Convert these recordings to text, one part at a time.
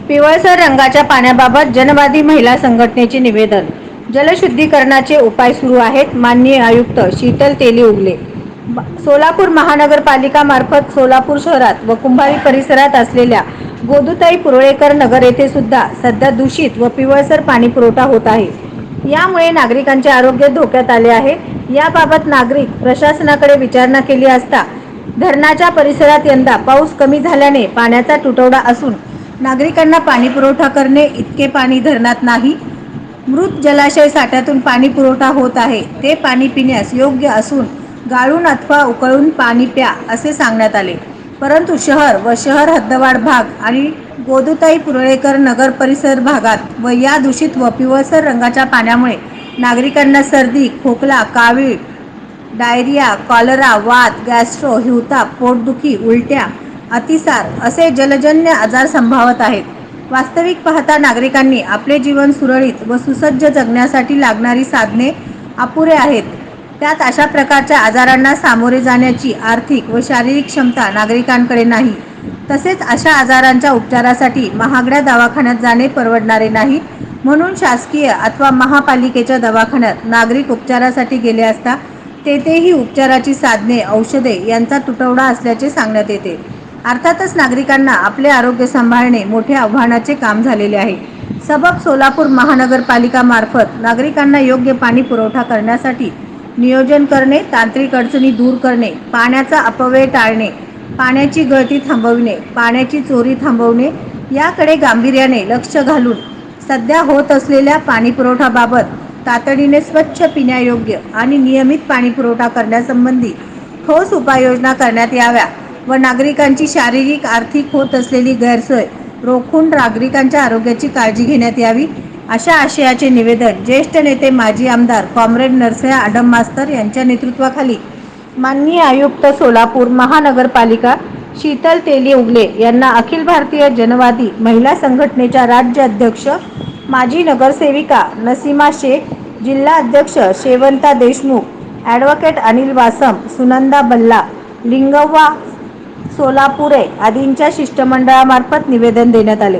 पिवळसर रंगाच्या पाण्याबाबत जनवादी महिला संघटनेचे निवेदन. जलशुद्धीकरणाचे उपाय सुरू आहेत. माननीय आयुक्त शीतल तेली उगले. सोलापूर महानगरपालिका मार्फत सोलापूर शहरात व कुंभारी परिसरात असलेल्या गोदूताई पुरळेकर नगर येथे सुद्धा सध्या दूषित व पिवळसर पाणी पुरवठा होत आहे. यामुळे नागरिकांचे आरोग्य धोक्यात आले आहे. याबाबत नागरिक प्रशासनाकडे विचारणा केली असता धरणाच्या परिसरात यंदा पाऊस कमी झाल्याने पाण्याचा तुटवडा असून नागरिकांना पाणी पुरवठा करणे इतके पाणी धरणात नाही. मृत जलाशय साठ्यातून पाणी पुरवठा होत आहे. ते पाणी पिण्यास योग्य असून गाळून अथवा उकळून पाणी प्या असे सांगण्यात आले. परंतु शहर व शहर हद्दवाढ भाग आणि गोदूताई पुरळेकर नगर परिसर भागात व या दूषित व पिवळसर रंगाच्या पाण्यामुळे नागरिकांना सर्दी, खोकला, कावीळ, डायरिया, कॉलरा, वात, गॅस्ट्रो, हिवताप, पोटदुखी, उलट्या, अतिसार असे जलजन्य आजार संभावत आहेत. वास्तविक पाहता नागरिकांनी आपले जीवन सुरळीत व सुसज्ज जगण्यासाठी लागणारी साधने अपुरे आहेत. त्यात अशा प्रकारच्या आजारांना सामोरे जाण्याची आर्थिक व शारीरिक क्षमता नागरिकांकडे नाही. तसेच अशा आजारांच्या उपचारासाठी महागड्या दवाखान्यात जाणे परवडणारे नाही. म्हणून शासकीय अथवा महापालिकेच्या दवाखान्यात नागरिक उपचारासाठी गेले असता तेथेही उपचाराची साधने, औषधे यांचा तुटवडा असल्याचे सांगण्यात येते. अर्थातच नागरिकांना आपले आरोग्य सांभाळणे मोठे आव्हानाचे काम झालेले आहे. सबब सोलापूर महानगरपालिका मार्फत नागरिकांना योग्य पाणी पुरवठा करण्यासाठी नियोजन करणे, तांत्रिक अडचणी दूर करणे, पाण्याचा अपव्यय टाळणे, पाण्याची गळती थांबविणे, पाण्याची चोरी थांबवणे याकडे गांभीर्याने लक्ष घालून सध्या होत असलेल्या पाणी पुरवठ्याबाबत तातडीने स्वच्छ, पिण्यायोग्य आणि नियमित पाणी पुरवठा करण्यासंबंधी ठोस उपाययोजना करण्यात याव्या व नागरिकांची शारीरिक, आर्थिक होत असलेली गैरसोय रोखून नागरिकांच्या आरोग्याची काळजी घेण्यात यावी, अशा आशयाचे निवेदन ज्येष्ठ नेते माजी आमदार कॉम्रेड नरसय्या आडम मास्तर यांच्या नेतृत्वाखाली माननीय आयुक्त सोलापूर महानगरपालिका शीतल तेली उगले यांना अखिल भारतीय जनवादी महिला संघटनेच्या राज्य अध्यक्ष माजी नगरसेविका नसीमा शेख, जिल्हा अध्यक्ष शेवंता देशमुख, ॲडव्होकेट अनिल वासम, सुनंदा बल्ला, लिंगव्वा सोलापुरे आदींच्या शिष्टमंडळामार्फत निवेदन देण्यात आले.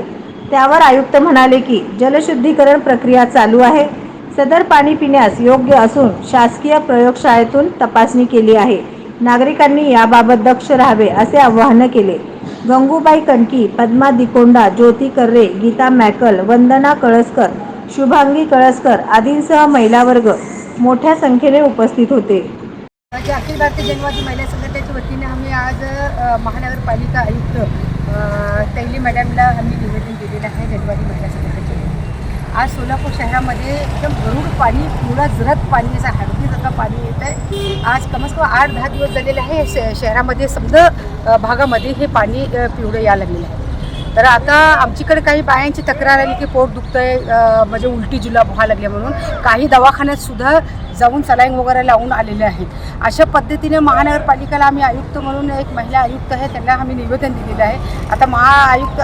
त्यावर आयुक्त म्हणाले की जलशुद्धीकरण प्रक्रिया चालू आहे. सदर पाणी पिण्यास योग्य असून शासकीय प्रयोगशाळेतून तपासणी केली आहे. नागरिकांनी याबाबत दक्ष राहावे असे आवाहन केले. गंगूबाई कणकी, पद्मा दिकोंडा, ज्योती कर्रे, गीता मॅकल, वंदना कळसकर, शुभांगी कळसकर आदींसह महिला वर्ग मोठ्या संख्येने उपस्थित होते. अखिल भारतीय जनवादी महिला संघटनेच्या वतीने आम्ही आज महानगरपालिका आयुक्त तैली मॅडमला आम्ही निवेदन दिलेलं आहे. जनवादी महिला संघटनेचे आज सोलापूर शहरामध्ये एकदम गरुड पाणी, पुरा जरद पाणी, असं हळदीसारखं पाणी येत आहे. आज कमीत कमी 8-10 दिवस झालेले आहे. शहरामध्ये समजा भागामध्ये हे पाणी पिवळं यायला लागलेलं आहे. तर आता आमच्याकडे काही बायांची तक्रार आली की पोट दुखतं आहे, म्हणजे उलटी जुलाब व्हायला लागले म्हणून काही दवाखान्यात सुद्धा जाऊन सलाईन वगैरे लावून आलेले आहेत. अशा पद्धतीने महानगरपालिकेला आम्ही आयुक्त म्हणून एक महिला आयुक्त आहे त्यांना आम्ही निवेदन दिलेलं आहे. आता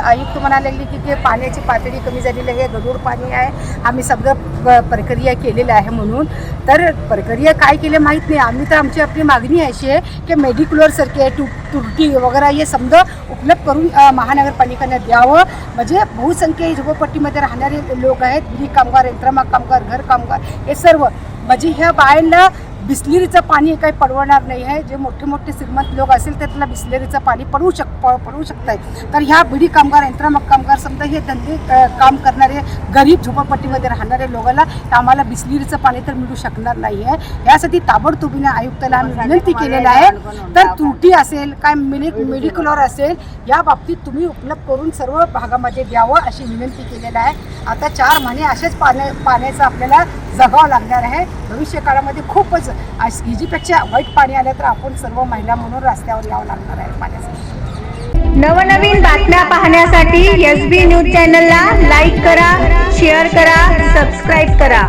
आयुक्त म्हणायला लागले की ते पाण्याची पातळी कमी झालेली आहे, गढूळ पाणी आहे, आम्ही सगळं प्रक्रिया केलेलं आहे म्हणून. तर प्रक्रिया काय केलं माहीत नाही. आम्ही तर आपली मागणी अशी आहे की मेडिक्युलरसारखे तुरटी वगैरे हे समजा उपलब्ध करून महानगरपालिकेने द्यावं. म्हणजे बहुसंख्य झोपडपट्टीमध्ये राहणारे लोक आहेत, गृह कामगार, यंत्रमाग कामगार, घर कामगार, हे सर्व म्हणजे ह्या बायांना बिस्लेरीचं पाणी काही पडवणार नाही आहे. जे मोठे मोठे श्रीमंत लोक असेल तर त्याला बिस्लेरीचं पाणी पडवू शकत आहे. तर ह्या बिडी कामगार, यंत्रमाग कामगार समजा हे धंदे काम करणारे गरीब झोपडपट्टीमध्ये राहणारे लोकांना आम्हाला बिस्लेरीचं पाणी तर मिळू शकणार नाही आहे. यासाठी ताबडतोबीने आयुक्ताला आम्ही विनंती केलेलं आहे. तर त्रुटी असेल, काय मेडिक्युलर असेल, या बाबतीत तुम्ही उपलब्ध करून सर्व भागामध्ये द्यावं अशी विनंती केलेलं आहे. आता 4 महिने असेच पाण्याचं आपल्याला जगावं लागणार आहे. भविष्य काळामध्ये खूपच हिजीपेक्षा वाईट पाणी आलं तर आपण सर्व महिला म्हणून रस्त्यावर यावं लागणार आहे पाण्यासाठी. नवनवीन बातम्या पाहण्यासाठी SB न्यूज चॅनलला लाईक करा, शेअर करा, सबस्क्राईब करा.